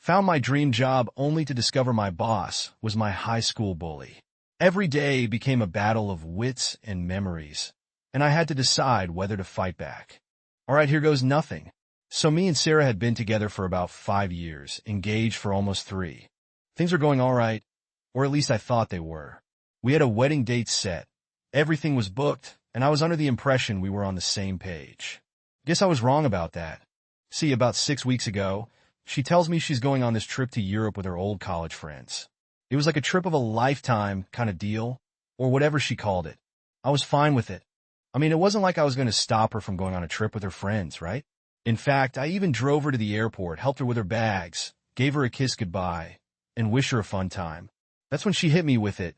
Found my dream job only to discover my boss was my high school bully. Every day became a battle of wits and memories, and I had to decide whether to fight back. All right, here goes nothing. So me and Sarah had been together for about 5 years, engaged for almost 3. Things were going all right, or at least I thought they were. We had a wedding date set. Everything was booked, and I was under the impression we were on the same page. Guess I was wrong about that. See, about 6 weeks ago, she tells me she's going on this trip to Europe with her old college friends. It was like a trip of a lifetime kind of deal, or whatever she called it. I was fine with it. I mean, it wasn't like I was going to stop her from going on a trip with her friends, right? In fact, I even drove her to the airport, helped her with her bags, gave her a kiss goodbye, and wished her a fun time. That's when she hit me with it.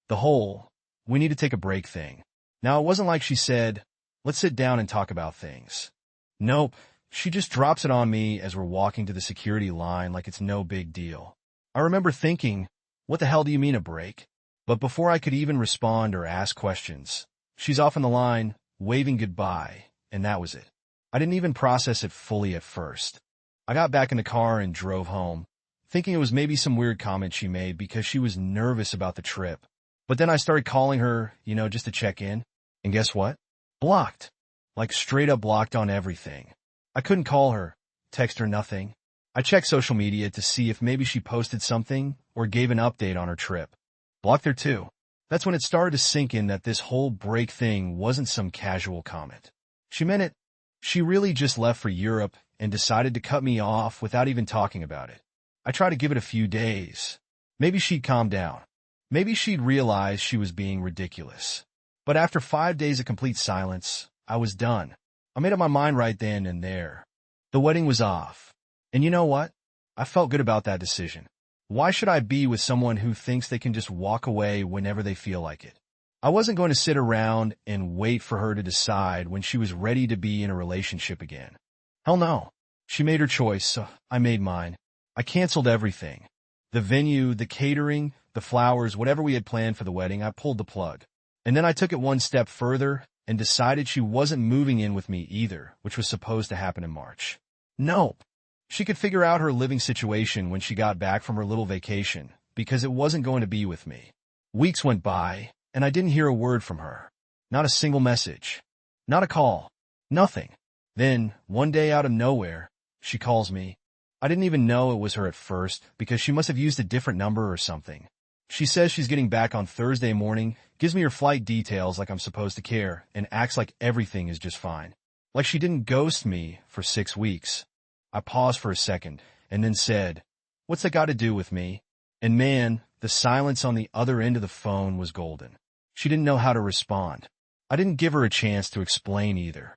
The whole, we need to take a break thing. Now, it wasn't like she said, let's sit down and talk about things. Nope, she just drops it on me as we're walking to the security line like it's no big deal. I remember thinking, what the hell do you mean a break? But before I could even respond or ask questions, she's off on the line, waving goodbye, and that was it. I didn't even process it fully at first. I got back in the car and drove home, thinking it was maybe some weird comment she made because she was nervous about the trip. But then I started calling her, just to check in. And guess what? Blocked. Like straight up blocked on everything. I couldn't call her, text her, nothing. I checked social media to see if maybe she posted something or gave an update on her trip. Blocked her too. That's when it started to sink in that this whole break thing wasn't some casual comment. She meant it. She really just left for Europe and decided to cut me off without even talking about it. I tried to give it a few days. Maybe she'd calm down. Maybe she'd realize she was being ridiculous. But after 5 days of complete silence, I was done. I made up my mind right then and there. The wedding was off. And you know what? I felt good about that decision. Why should I be with someone who thinks they can just walk away whenever they feel like it? I wasn't going to sit around and wait for her to decide when she was ready to be in a relationship again. Hell no. She made her choice, so I made mine. I canceled everything. The venue, the catering, the flowers, whatever we had planned for the wedding, I pulled the plug. And then I took it one step further and decided she wasn't moving in with me either, which was supposed to happen in March. Nope. She could figure out her living situation when she got back from her little vacation, because it wasn't going to be with me. Weeks went by, and I didn't hear a word from her. Not a single message. Not a call. Nothing. Then, one day out of nowhere, she calls me. I didn't even know it was her at first, because she must have used a different number or something. She says she's getting back on Thursday morning, gives me her flight details like I'm supposed to care, and acts like everything is just fine. Like she didn't ghost me for 6 weeks. I paused for a second, and then said, "What's that got to do with me?" And man, the silence on the other end of the phone was golden. She didn't know how to respond. I didn't give her a chance to explain either.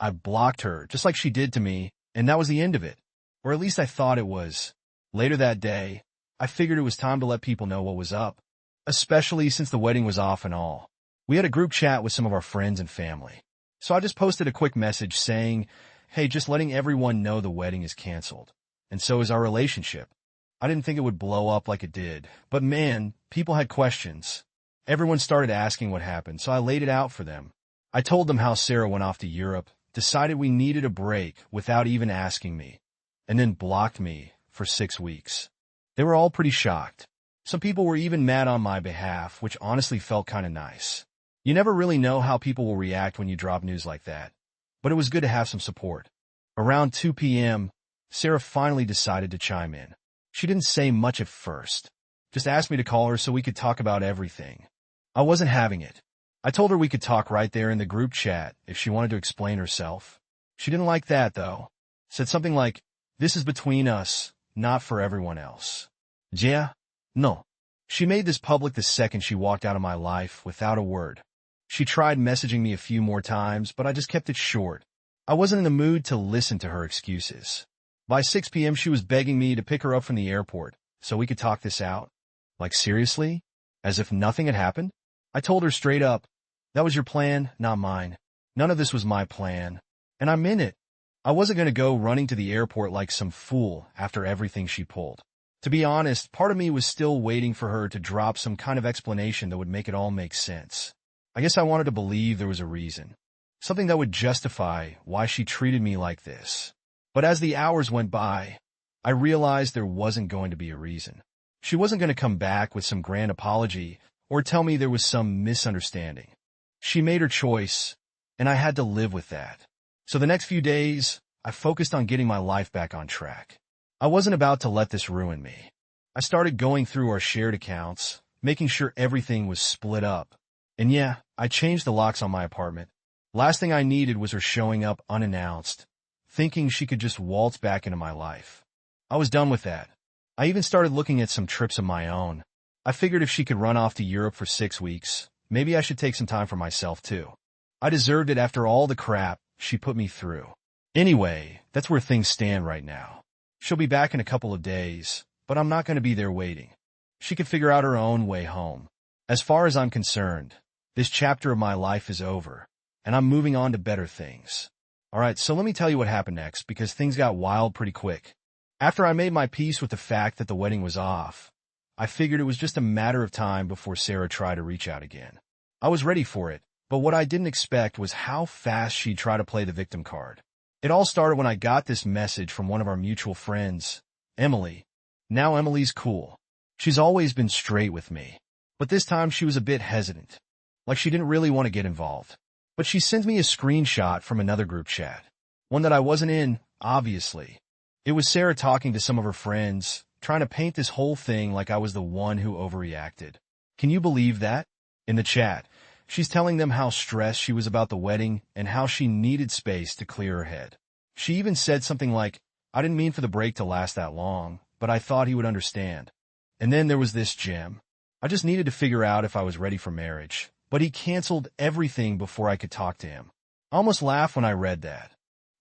I blocked her, just like she did to me, and that was the end of it. Or at least I thought it was. Later that day, I figured it was time to let people know what was up, especially since the wedding was off and all. We had a group chat with some of our friends and family. So I just posted a quick message saying, hey, just letting everyone know the wedding is canceled. And so is our relationship. I didn't think it would blow up like it did, but man, people had questions. Everyone started asking what happened, so I laid it out for them. I told them how Sarah went off to Europe, decided we needed a break without even asking me, and then blocked me for 6 weeks. They were all pretty shocked. Some people were even mad on my behalf, which honestly felt kind of nice. You never really know how people will react when you drop news like that, but it was good to have some support. Around 2 p.m., Sarah finally decided to chime in. She didn't say much at first, just asked me to call her so we could talk about everything. I wasn't having it. I told her we could talk right there in the group chat if she wanted to explain herself. She didn't like that, though. Said something like, "This is between us, not for everyone else." Yeah? No. She made this public the second she walked out of my life without a word. She tried messaging me a few more times, but I just kept it short. I wasn't in the mood to listen to her excuses. By 6 p.m., she was begging me to pick her up from the airport so we could talk this out. Like, seriously? As if nothing had happened? I told her straight up, that was your plan, not mine. None of this was my plan. And I meant it. I wasn't going to go running to the airport like some fool after everything she pulled. To be honest, part of me was still waiting for her to drop some kind of explanation that would make it all make sense. I guess I wanted to believe there was a reason. Something that would justify why she treated me like this. But as the hours went by, I realized there wasn't going to be a reason. She wasn't going to come back with some grand apology or tell me there was some misunderstanding. She made her choice, and I had to live with that. So the next few days, I focused on getting my life back on track. I wasn't about to let this ruin me. I started going through our shared accounts, making sure everything was split up. And yeah, I changed the locks on my apartment. Last thing I needed was her showing up unannounced, thinking she could just waltz back into my life. I was done with that. I even started looking at some trips of my own. I figured if she could run off to Europe for 6 weeks, maybe I should take some time for myself too. I deserved it after all the crap she put me through. Anyway, that's where things stand right now. She'll be back in a couple of days, but I'm not going to be there waiting. She could figure out her own way home. As far as I'm concerned, this chapter of my life is over, and I'm moving on to better things. Alright, so let me tell you what happened next, because things got wild pretty quick. After I made my peace with the fact that the wedding was off, I figured it was just a matter of time before Sarah tried to reach out again. I was ready for it, but what I didn't expect was how fast she'd try to play the victim card. It all started when I got this message from one of our mutual friends, Emily. Now Emily's cool. She's always been straight with me. But this time she was a bit hesitant. Like she didn't really want to get involved. But she sent me a screenshot from another group chat. One that I wasn't in, obviously. It was Sarah talking to some of her friends, trying to paint this whole thing like I was the one who overreacted. Can you believe that? In the chat, she's telling them how stressed she was about the wedding and how she needed space to clear her head. She even said something like, I didn't mean for the break to last that long, but I thought he would understand. And then there was this gem. I just needed to figure out if I was ready for marriage, but he canceled everything before I could talk to him. I almost laughed when I read that.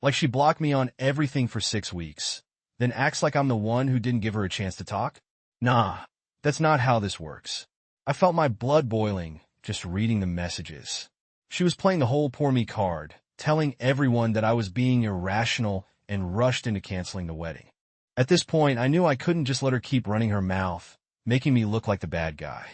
Like she blocked me on everything for 6 weeks, then acts like I'm the one who didn't give her a chance to talk? Nah, that's not how this works. I felt my blood boiling just reading the messages. She was playing the whole poor me card, telling everyone that I was being irrational and rushed into canceling the wedding. At this point, I knew I couldn't just let her keep running her mouth, making me look like the bad guy.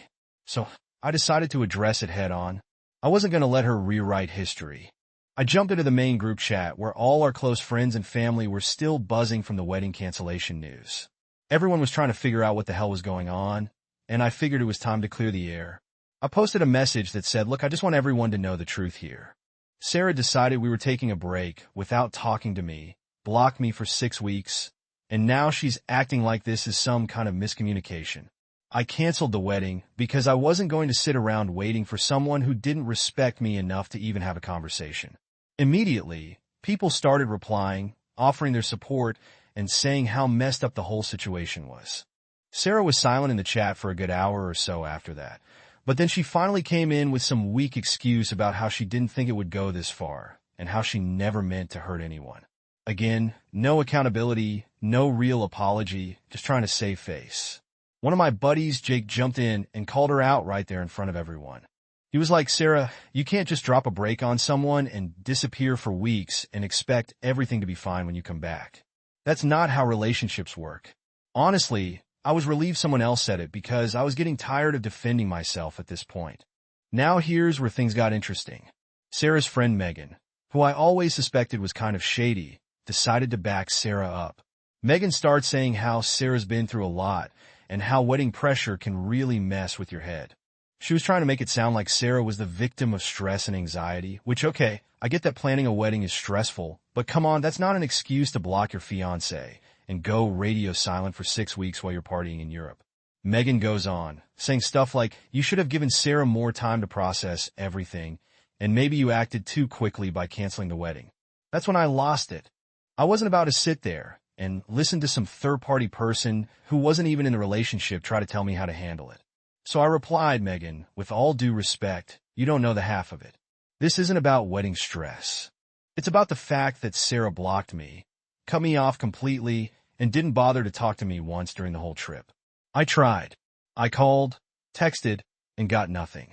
So I decided to address it head on. I wasn't going to let her rewrite history. I jumped into the main group chat where all our close friends and family were still buzzing from the wedding cancellation news. Everyone was trying to figure out what the hell was going on, and I figured it was time to clear the air. I posted a message that said, look, I just want everyone to know the truth here. Sarah decided we were taking a break without talking to me, blocked me for 6 weeks, and now she's acting like this is some kind of miscommunication. I canceled the wedding because I wasn't going to sit around waiting for someone who didn't respect me enough to even have a conversation. Immediately, people started replying, offering their support, and saying how messed up the whole situation was. Sarah was silent in the chat for a good hour or so after that, but then she finally came in with some weak excuse about how she didn't think it would go this far, and how she never meant to hurt anyone. Again, no accountability, no real apology, just trying to save face. One of my buddies, Jake, jumped in and called her out right there in front of everyone. He was like, Sarah, you can't just drop a break on someone and disappear for weeks and expect everything to be fine when you come back. That's not how relationships work. Honestly, I was relieved someone else said it because I was getting tired of defending myself at this point. Now here's where things got interesting. Sarah's friend Megan, who I always suspected was kind of shady, decided to back Sarah up. Megan started saying how Sarah's been through a lot and how wedding pressure can really mess with your head. She was trying to make it sound like Sarah was the victim of stress and anxiety, which, okay, I get that planning a wedding is stressful, but come on, that's not an excuse to block your fiancé and go radio silent for 6 weeks while you're partying in Europe. Megan goes on, saying stuff like, you should have given Sarah more time to process everything, and maybe you acted too quickly by canceling the wedding. That's when I lost it. I wasn't about to sit there and listen to some third-party person who wasn't even in the relationship try to tell me how to handle it. So I replied, Megan, with all due respect, you don't know the half of it. This isn't about wedding stress. It's about the fact that Sarah blocked me, cut me off completely, and didn't bother to talk to me once during the whole trip. I tried. I called, texted, and got nothing.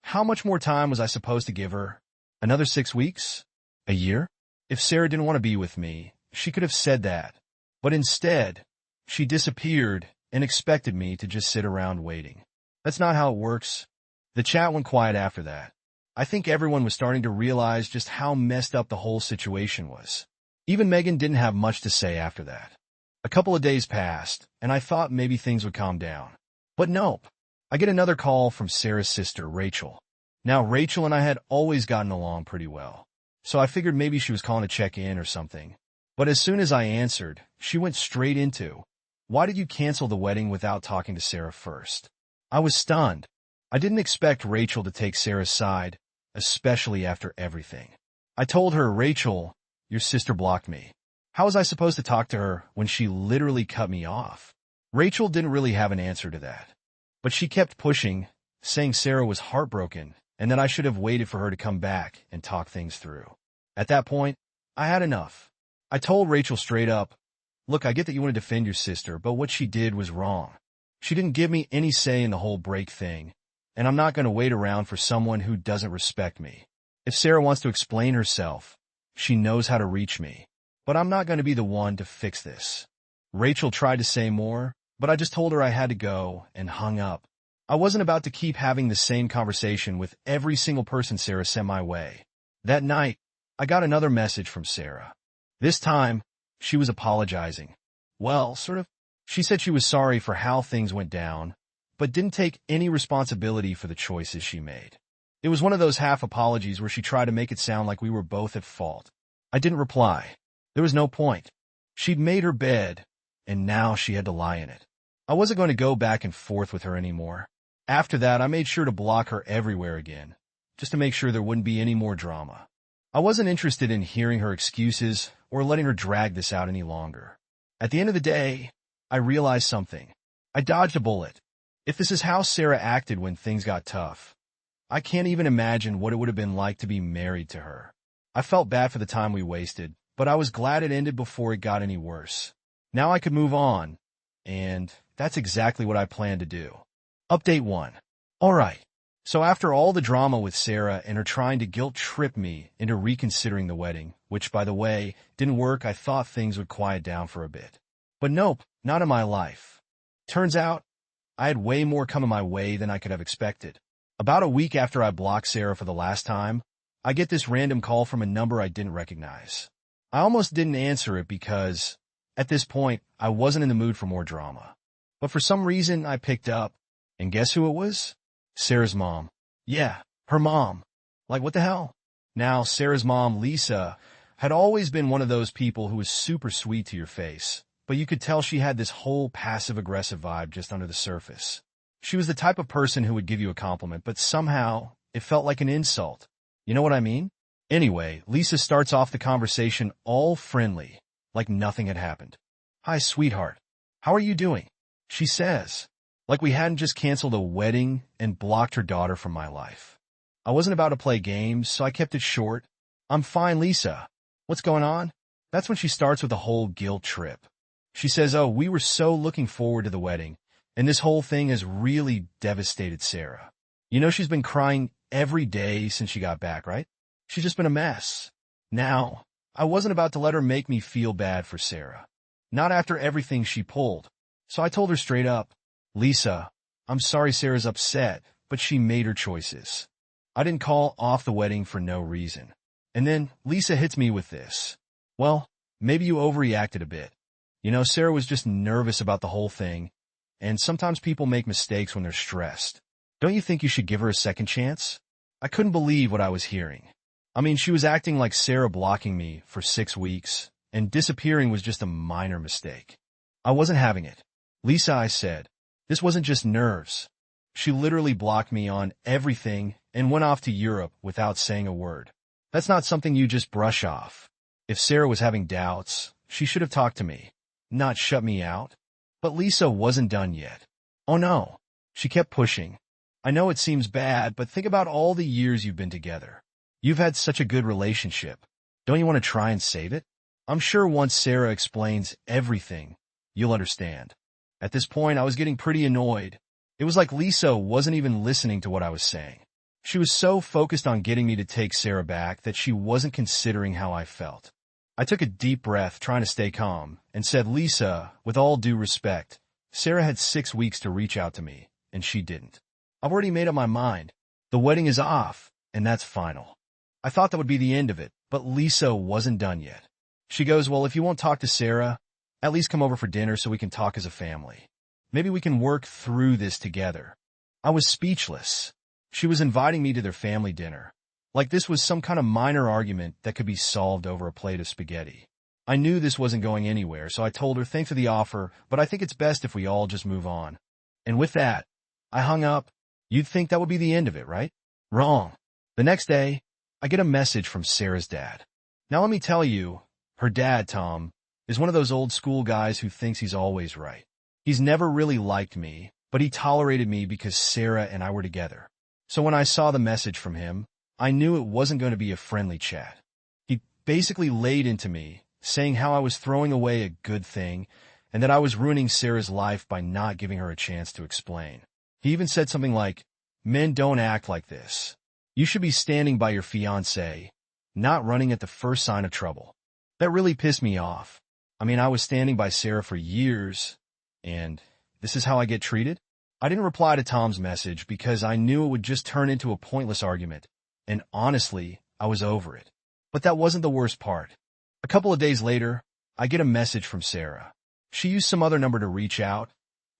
How much more time was I supposed to give her? Another 6 weeks? A year? If Sarah didn't want to be with me, she could have said that. But instead, she disappeared and expected me to just sit around waiting. That's not how it works. The chat went quiet after that. I think everyone was starting to realize just how messed up the whole situation was. Even Megan didn't have much to say after that. A couple of days passed, and I thought maybe things would calm down. But nope. I get another call from Sarah's sister, Rachel. Now, Rachel and I had always gotten along pretty well, so I figured maybe she was calling to check in or something. But as soon as I answered, she went straight into, "Why did you cancel the wedding without talking to Sarah first?" I was stunned. I didn't expect Rachel to take Sarah's side, especially after everything. I told her, "Rachel, your sister blocked me. How was I supposed to talk to her when she literally cut me off?" Rachel didn't really have an answer to that. But she kept pushing, saying Sarah was heartbroken and that I should have waited for her to come back and talk things through. At that point, I had enough. I told Rachel straight up, "Look, I get that you want to defend your sister, but what she did was wrong. She didn't give me any say in the whole break thing, and I'm not going to wait around for someone who doesn't respect me. If Sarah wants to explain herself, she knows how to reach me, but I'm not going to be the one to fix this." Rachel tried to say more, but I just told her I had to go and hung up. I wasn't about to keep having the same conversation with every single person Sarah sent my way. That night, I got another message from Sarah. This time, she was apologizing. Well, sort of. She said she was sorry for how things went down, but didn't take any responsibility for the choices she made. It was one of those half apologies where she tried to make it sound like we were both at fault. I didn't reply. There was no point. She'd made her bed, and now she had to lie in it. I wasn't going to go back and forth with her anymore. After that, I made sure to block her everywhere again, just to make sure there wouldn't be any more drama. I wasn't interested in hearing her excuses or letting her drag this out any longer. At the end of the day, I realized something. I dodged a bullet. If this is how Sarah acted when things got tough, I can't even imagine what it would have been like to be married to her. I felt bad for the time we wasted, but I was glad it ended before it got any worse. Now I could move on, and that's exactly what I plan to do. Update 1. Alright, so after all the drama with Sarah and her trying to guilt-trip me into reconsidering the wedding, which, by the way, didn't work, I thought things would quiet down for a bit. But nope, not in my life. Turns out, I had way more coming my way than I could have expected. About a week after I blocked Sarah for the last time, I get this random call from a number I didn't recognize. I almost didn't answer it because, at this point, I wasn't in the mood for more drama. But for some reason, I picked up, and guess who it was? Sarah's mom. Yeah, her mom. Like, what the hell? Now, Sarah's mom, Lisa, had always been one of those people who was super sweet to your face, but you could tell she had this whole passive-aggressive vibe just under the surface. She was the type of person who would give you a compliment, but somehow it felt like an insult. You know what I mean? Anyway, Lisa starts off the conversation all friendly, like nothing had happened. "Hi, sweetheart. How are you doing?" she says, like we hadn't just canceled a wedding and blocked her daughter from my life. I wasn't about to play games, so I kept it short. "I'm fine, Lisa. What's going on?" That's when she starts with a whole guilt trip. She says, "Oh, we were so looking forward to the wedding, and this whole thing has really devastated Sarah. You know she's been crying every day since she got back, right? She's just been a mess." Now, I wasn't about to let her make me feel bad for Sarah. Not after everything she pulled. So I told her straight up, "Lisa, I'm sorry Sarah's upset, but she made her choices. I didn't call off the wedding for no reason." And then Lisa hits me with this. "Well, maybe you overreacted a bit. You know, Sarah was just nervous about the whole thing, and sometimes people make mistakes when they're stressed. Don't you think you should give her a second chance?" I couldn't believe what I was hearing. I mean, she was acting like Sarah blocking me for 6 weeks, and disappearing was just a minor mistake. I wasn't having it. "Lisa," I said, "this wasn't just nerves. She literally blocked me on everything and went off to Europe without saying a word. That's not something you just brush off. If Sarah was having doubts, she should have talked to me, not shut me out." But Lisa wasn't done yet. "Oh no." She kept pushing. "I know it seems bad, but think about all the years you've been together. You've had such a good relationship. Don't you want to try and save it? I'm sure once Sarah explains everything, you'll understand." At this point, I was getting pretty annoyed. It was like Lisa wasn't even listening to what I was saying. She was so focused on getting me to take Sarah back that she wasn't considering how I felt. I took a deep breath, trying to stay calm, and said, "Lisa, with all due respect, Sarah had 6 weeks to reach out to me, and she didn't. I've already made up my mind. The wedding is off, and that's final." I thought that would be the end of it, but Lisa wasn't done yet. She goes, "Well, if you won't talk to Sarah, At least come over for dinner so we can talk as a family. Maybe we can work through this together. I was speechless. She was inviting me to their family dinner. Like this was some kind of minor argument that could be solved over a plate of spaghetti. I knew this wasn't going anywhere, so I told her thanks for the offer, but I think it's best if we all just move on. And with that, I hung up. You'd think that would be the end of it, right? Wrong. The next day, I get a message from Sarah's dad. Now let me tell you, her dad, Tom, is one of those old school guys who thinks he's always right. He's never really liked me, but he tolerated me because Sarah and I were together. So when I saw the message from him, I knew it wasn't going to be a friendly chat. He basically laid into me, saying how I was throwing away a good thing and that I was ruining Sarah's life by not giving her a chance to explain. He even said something like, "Men don't act like this. You should be standing by your fiancé, not running at the first sign of trouble." That really pissed me off. I mean, I was standing by Sarah for years, and this is how I get treated? I didn't reply to Tom's message because I knew it would just turn into a pointless argument, and honestly, I was over it. But that wasn't the worst part. A couple of days later, I get a message from Sarah. She used some other number to reach out,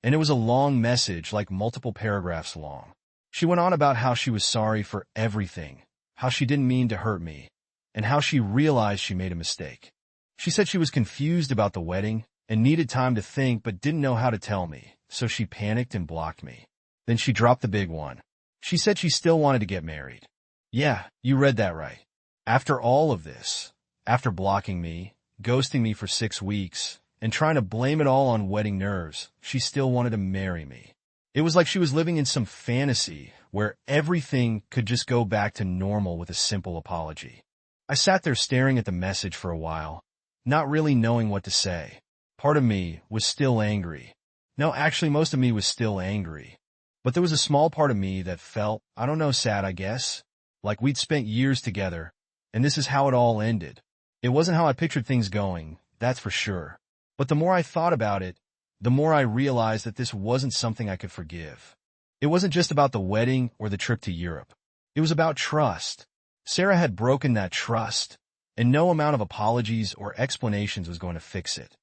and it was a long message, like multiple paragraphs long. She went on about how she was sorry for everything, how she didn't mean to hurt me, and how she realized she made a mistake. She said she was confused about the wedding and needed time to think but didn't know how to tell me, so she panicked and blocked me. Then she dropped the big one. She said she still wanted to get married. Yeah, you read that right. After all of this, after blocking me, ghosting me for 6 weeks, and trying to blame it all on wedding nerves, she still wanted to marry me. It was like she was living in some fantasy where everything could just go back to normal with a simple apology. I sat there staring at the message for a while, not really knowing what to say. Part of me was still angry. No, actually, most of me was still angry. But there was a small part of me that felt, I don't know, sad, I guess. Like we'd spent years together, and this is how it all ended. It wasn't how I pictured things going, that's for sure. But the more I thought about it, the more I realized that this wasn't something I could forgive. It wasn't just about the wedding or the trip to Europe. It was about trust. Sarah had broken that trust, and no amount of apologies or explanations was going to fix it.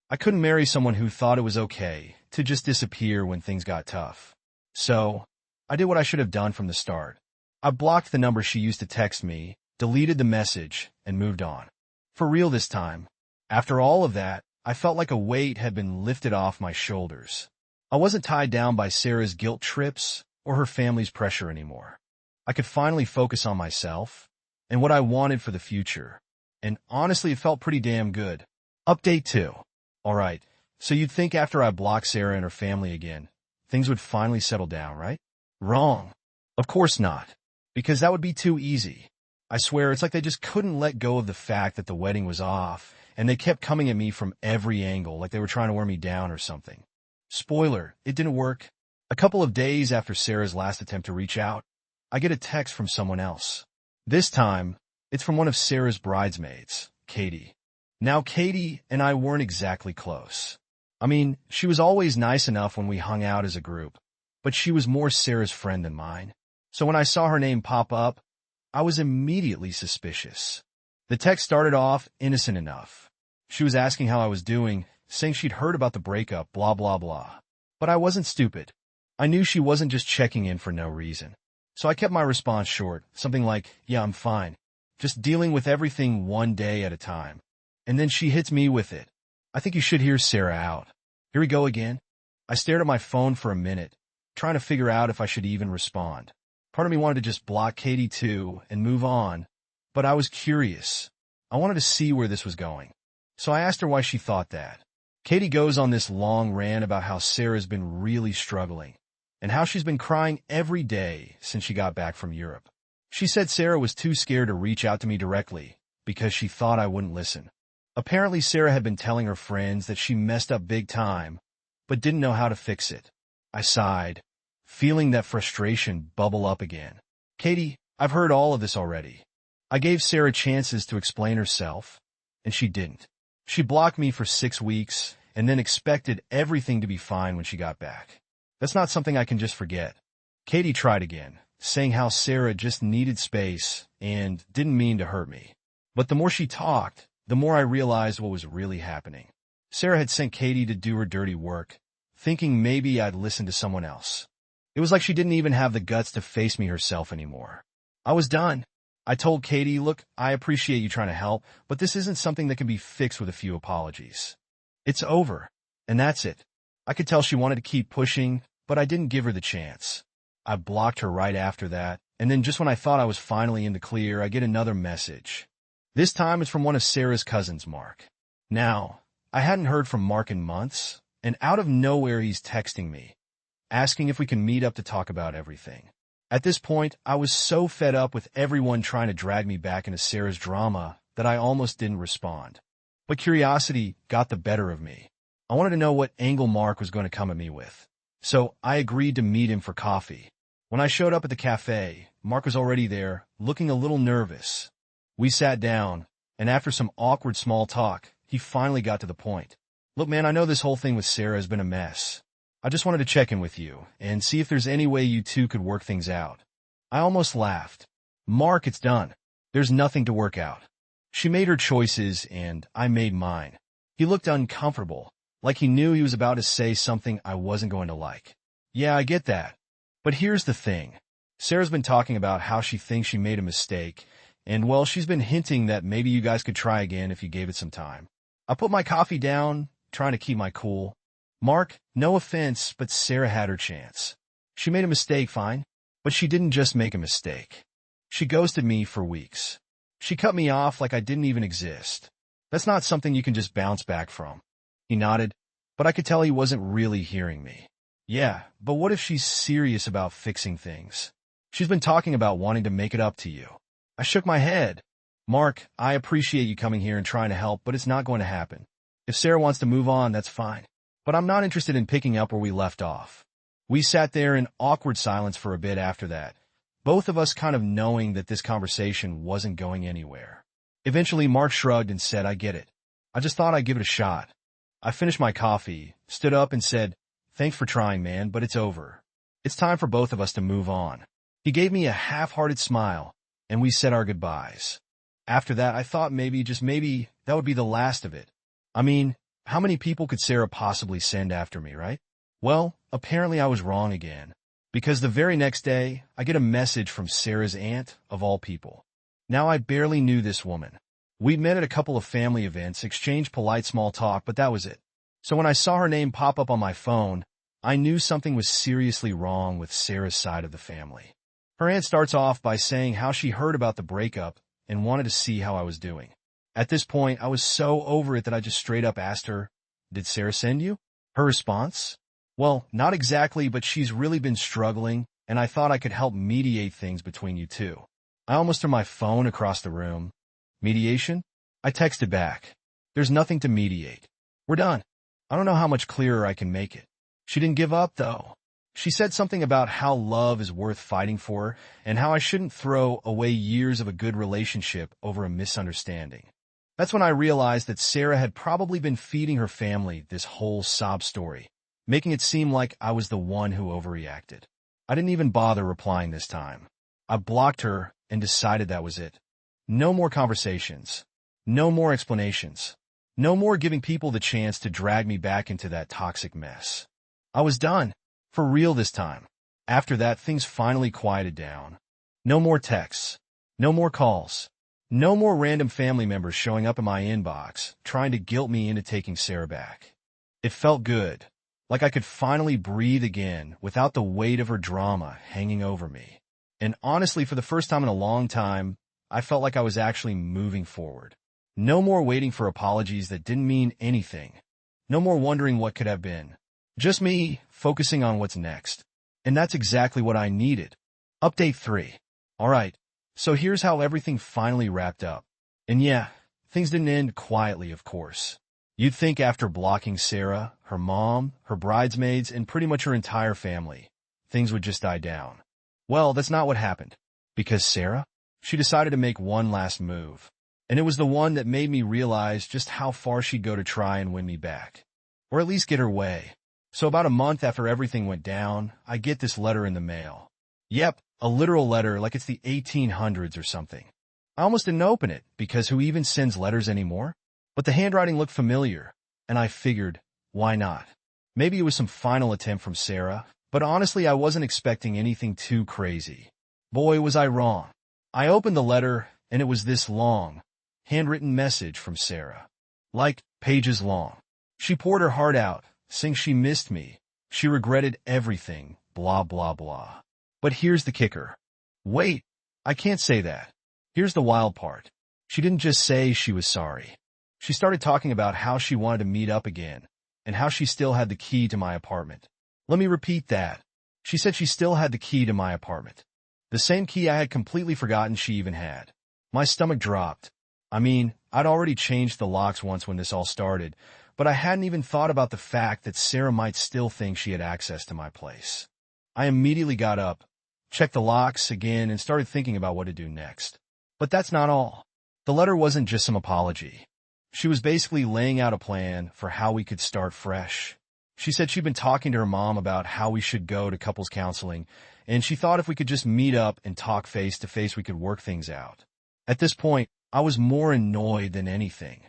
I couldn't marry someone who thought it was okay to just disappear when things got tough. So, I did what I should have done from the start. I blocked the number she used to text me, deleted the message, and moved on. For real this time. After all of that, I felt like a weight had been lifted off my shoulders. I wasn't tied down by Sarah's guilt trips or her family's pressure anymore. I could finally focus on myself and what I wanted for the future. And honestly, it felt pretty damn good. Update 2. Alright, so you'd think after I blocked Sarah and her family again, things would finally settle down, right? Wrong. Of course not. Because that would be too easy. I swear, it's like they just couldn't let go of the fact that the wedding was off, and they kept coming at me from every angle like they were trying to wear me down or something. Spoiler, it didn't work. A couple of days after Sarah's last attempt to reach out, I get a text from someone else. This time, it's from one of Sarah's bridesmaids, Katie. Now, Katie and I weren't exactly close. I mean, she was always nice enough when we hung out as a group, but she was more Sarah's friend than mine. So when I saw her name pop up, I was immediately suspicious. The text started off innocent enough. She was asking how I was doing, saying she'd heard about the breakup, blah, blah, blah. But I wasn't stupid. I knew she wasn't just checking in for no reason. So I kept my response short, something like, yeah, I'm fine. Just dealing with everything one day at a time. And then she hits me with it. I think you should hear Sarah out. Here we go again. I stared at my phone for a minute, trying to figure out if I should even respond. Part of me wanted to just block Katie too and move on, but I was curious. I wanted to see where this was going. So I asked her why she thought that. Katie goes on this long rant about how Sarah's been really struggling and how she's been crying every day since she got back from Europe. She said Sarah was too scared to reach out to me directly because she thought I wouldn't listen. Apparently, Sarah had been telling her friends that she messed up big time, but didn't know how to fix it. I sighed, feeling that frustration bubble up again. Katie, I've heard all of this already. I gave Sarah chances to explain herself, and she didn't. She blocked me for 6 weeks and then expected everything to be fine when she got back. That's not something I can just forget. Katie tried again, saying how Sarah just needed space and didn't mean to hurt me. But the more she talked, the more I realized what was really happening. Sarah had sent Katie to do her dirty work, thinking maybe I'd listen to someone else. It was like she didn't even have the guts to face me herself anymore. I was done. I told Katie, look, I appreciate you trying to help, but this isn't something that can be fixed with a few apologies. It's over. And that's it. I could tell she wanted to keep pushing, but I didn't give her the chance. I blocked her right after that, and then just when I thought I was finally in the clear, I get another message. This time it's from one of Sarah's cousins, Mark. Now, I hadn't heard from Mark in months, and out of nowhere he's texting me, asking if we can meet up to talk about everything. At this point, I was so fed up with everyone trying to drag me back into Sarah's drama that I almost didn't respond. But curiosity got the better of me. I wanted to know what angle Mark was going to come at me with. So I agreed to meet him for coffee. When I showed up at the cafe, Mark was already there, looking a little nervous. We sat down, and after some awkward small talk, he finally got to the point. Look, man, I know this whole thing with Sarah has been a mess. I just wanted to check in with you and see if there's any way you two could work things out. I almost laughed. Mark, it's done. There's nothing to work out. She made her choices, and I made mine. He looked uncomfortable, like he knew he was about to say something I wasn't going to like. Yeah, I get that. But here's the thing. Sarah's been talking about how she thinks she made a mistake, and well, she's been hinting that maybe you guys could try again if you gave it some time. I put my coffee down, trying to keep my cool. Mark, no offense, but Sarah had her chance. She made a mistake, fine, but she didn't just make a mistake. She ghosted me for weeks. She cut me off like I didn't even exist. That's not something you can just bounce back from. He nodded, but I could tell he wasn't really hearing me. Yeah, but what if she's serious about fixing things? She's been talking about wanting to make it up to you. I shook my head. Mark, I appreciate you coming here and trying to help, but it's not going to happen. If Sarah wants to move on, that's fine. But I'm not interested in picking up where we left off. We sat there in awkward silence for a bit after that, both of us kind of knowing that this conversation wasn't going anywhere. Eventually, Mark shrugged and said, I get it. I just thought I'd give it a shot. I finished my coffee, stood up and said, thanks for trying, man, but it's over. It's time for both of us to move on. He gave me a half-hearted smile, and we said our goodbyes. After that, I thought maybe, just maybe, that would be the last of it. I mean, how many people could Sarah possibly send after me, right? Well, apparently I was wrong again, because the very next day, I get a message from Sarah's aunt, of all people. Now, I barely knew this woman. We'd met at a couple of family events, exchanged polite small talk, but that was it. So when I saw her name pop up on my phone, I knew something was seriously wrong with Sarah's side of the family. Her aunt starts off by saying how she heard about the breakup and wanted to see how I was doing. At this point, I was so over it that I just straight up asked her, did Sarah send you? Her response? Well, not exactly, but she's really been struggling, and I thought I could help mediate things between you two. I almost threw my phone across the room. Mediation? I texted back. There's nothing to mediate. We're done. I don't know how much clearer I can make it. She didn't give up, though. She said something about how love is worth fighting for and how I shouldn't throw away years of a good relationship over a misunderstanding. That's when I realized that Sarah had probably been feeding her family this whole sob story, making it seem like I was the one who overreacted. I didn't even bother replying this time. I blocked her and decided that was it. No more conversations. No more explanations. No more giving people the chance to drag me back into that toxic mess. I was done. For real this time. After that, things finally quieted down. No more texts. No more calls. No more random family members showing up in my inbox, trying to guilt me into taking Sarah back. It felt good. Like I could finally breathe again without the weight of her drama hanging over me. And honestly, for the first time in a long time, I felt like I was actually moving forward. No more waiting for apologies that didn't mean anything. No more wondering what could have been. Just me focusing on what's next. And that's exactly what I needed. Update 3. Alright, so here's how everything finally wrapped up. And yeah, things didn't end quietly, of course. You'd think after blocking Sarah, her mom, her bridesmaids, and pretty much her entire family, things would just die down. Well, that's not what happened. Because Sarah? She decided to make one last move. And it was the one that made me realize just how far she'd go to try and win me back. Or at least get her way. So about a month after everything went down, I get this letter in the mail. Yep, a literal letter like it's the 1800s or something. I almost didn't open it, because who even sends letters anymore? But the handwriting looked familiar. and I figured, why not? Maybe it was some final attempt from Sarah, but honestly I wasn't expecting anything too crazy. Boy, was I wrong. I opened the letter, and it was this long, handwritten message from Sarah. Like, pages long. She poured her heart out, saying she missed me. She regretted everything, blah blah blah. But here's the kicker. Wait, I can't say that. Here's the wild part. She didn't just say she was sorry. She started talking about how she wanted to meet up again, and how she still had the key to my apartment. Let me repeat that. She said she still had the key to my apartment. The same key I had completely forgotten she even had. My stomach dropped. I mean, I'd already changed the locks once when this all started, but I hadn't even thought about the fact that Sarah might still think she had access to my place. I immediately got up, checked the locks again, and started thinking about what to do next. But that's not all. The letter wasn't just some apology. She was basically laying out a plan for how we could start fresh. She said she'd been talking to her mom about how we should go to couples counseling, and she thought if we could just meet up and talk face to face, we could work things out. At this point, I was more annoyed than anything.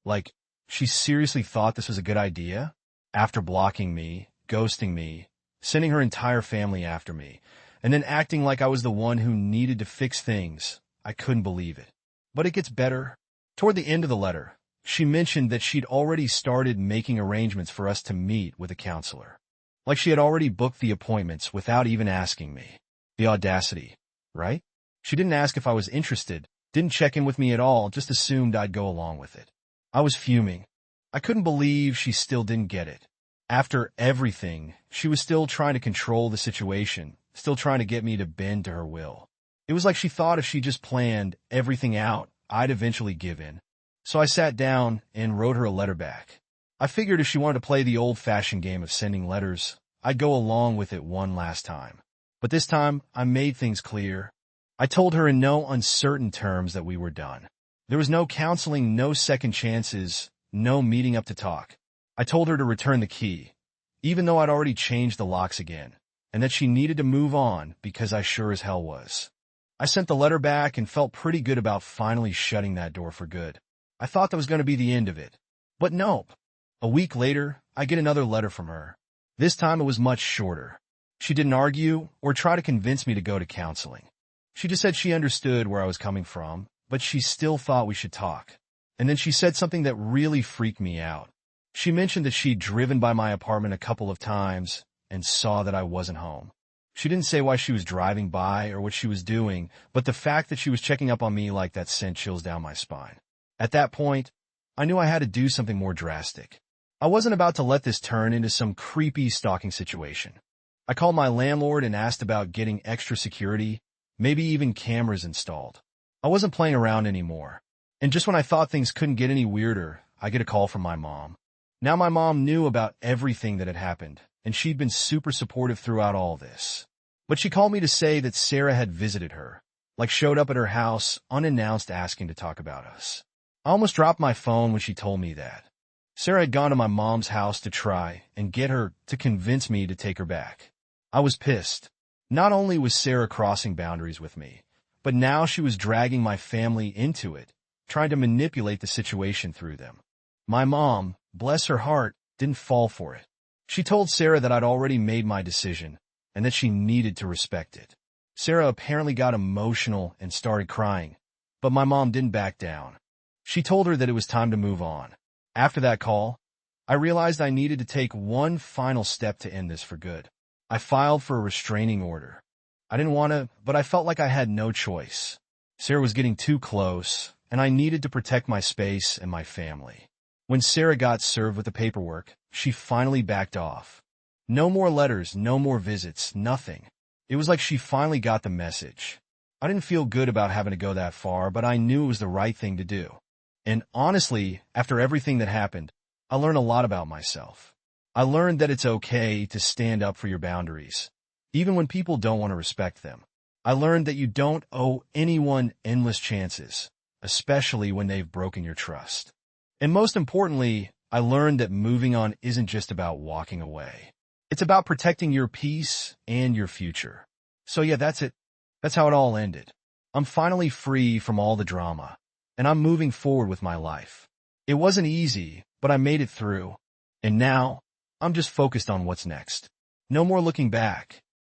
Like, she seriously thought this was a good idea? After blocking me, ghosting me, sending her entire family after me, and then acting like I was the one who needed to fix things. I couldn't believe it. But it gets better. Toward the end of the letter, she mentioned that she'd already started making arrangements for us to meet with a counselor. Like she had already booked the appointments without even asking me. The audacity, right? She didn't ask if I was interested, didn't check in with me at all, just assumed I'd go along with it. I was fuming. I couldn't believe she still didn't get it. After everything, she was still trying to control the situation, still trying to get me to bend to her will. It was like she thought if she just planned everything out, I'd eventually give in. So I sat down and wrote her a letter back. I figured if she wanted to play the old-fashioned game of sending letters, I'd go along with it one last time. But this time, I made things clear. I told her in no uncertain terms that we were done. There was no counseling, no second chances, no meeting up to talk. I told her to return the key, even though I'd already changed the locks again, and that she needed to move on because I sure as hell was. I sent the letter back and felt pretty good about finally shutting that door for good. I thought that was going to be the end of it. But nope. A week later, I get another letter from her. This time it was much shorter. She didn't argue or try to convince me to go to counseling. She just said she understood where I was coming from, but she still thought we should talk. And then she said something that really freaked me out. She mentioned that she'd driven by my apartment a couple of times and saw that I wasn't home. She didn't say why she was driving by or what she was doing, but the fact that she was checking up on me like that sent chills down my spine. At that point, I knew I had to do something more drastic. I wasn't about to let this turn into some creepy stalking situation. I called my landlord and asked about getting extra security, maybe even cameras installed. I wasn't playing around anymore. And just when I thought things couldn't get any weirder, I get a call from my mom. Now my mom knew about everything that had happened, and she'd been super supportive throughout all this. But she called me to say that Sarah had visited her, like showed up at her house unannounced asking to talk about us. I almost dropped my phone when she told me that. Sarah had gone to my mom's house to try and get her to convince me to take her back. I was pissed. Not only was Sarah crossing boundaries with me, but now she was dragging my family into it, trying to manipulate the situation through them. My mom, bless her heart, didn't fall for it. She told Sarah that I'd already made my decision and that she needed to respect it. Sarah apparently got emotional and started crying, but my mom didn't back down. She told her that it was time to move on. After that call, I realized I needed to take one final step to end this for good. I filed for a restraining order. I didn't want to, but I felt like I had no choice. Sarah was getting too close, and I needed to protect my space and my family. When Sarah got served with the paperwork, she finally backed off. No more letters, no more visits, nothing. It was like she finally got the message. I didn't feel good about having to go that far, but I knew it was the right thing to do. And honestly, after everything that happened, I learned a lot about myself. I learned that it's okay to stand up for your boundaries, even when people don't want to respect them. I learned that you don't owe anyone endless chances, especially when they've broken your trust. And most importantly, I learned that moving on isn't just about walking away. It's about protecting your peace and your future. So yeah, that's it. That's how it all ended. I'm finally free from all the drama, and I'm moving forward with my life. It wasn't easy, but but I made it through. And now, I'm just focused on what's next. No more looking back.